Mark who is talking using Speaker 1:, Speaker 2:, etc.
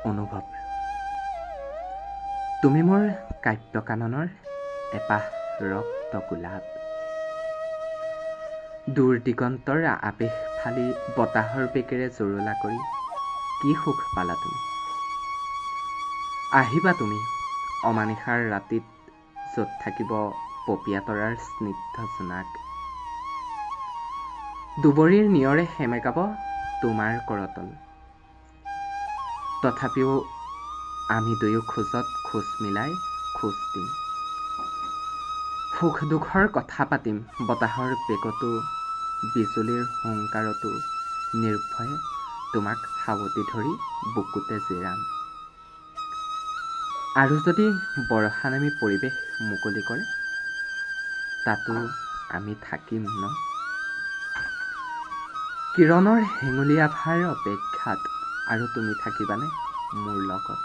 Speaker 1: অনুভৱ। তুমি মোৰ কাব্যকাননৰ এপাহ ৰক্ত গোলাপ। দূৰ দিগন্তৰ আৱেশ ফালি বতাহৰ বেগেৰে জুৰুলা কৰি কি সুখ পালা তুমি। আহিবা তুমি অমানিশাৰ ৰাতিত, য'ত থাকিব পপীয়া তৰাৰ স্নিগ্ধ জোনাক। দুবৰিৰ নিয়ৰে সেমেকাব তোমাৰ কৰতল। তথাপিও আমি দুয়ো খোজত খোজ মিলাই খোজ দিম। সুখ দুখৰ কথা পাতিম বতাহৰ বেগতো, বিজুলীৰ হুংকাৰতো নিৰ্ভয়ে তোমাক সাৱটি ধৰি বুকুতে জিৰাম। আৰু যদি বৰষা নামি পৰিৱেশ মুকলি কৰে, তাতো আমি থাকিম ন। কিৰণৰ হেঙুলীয়া ভাৰ অপেক্ষাত, আৰু তুমি থাকিবানে মোৰ লগত।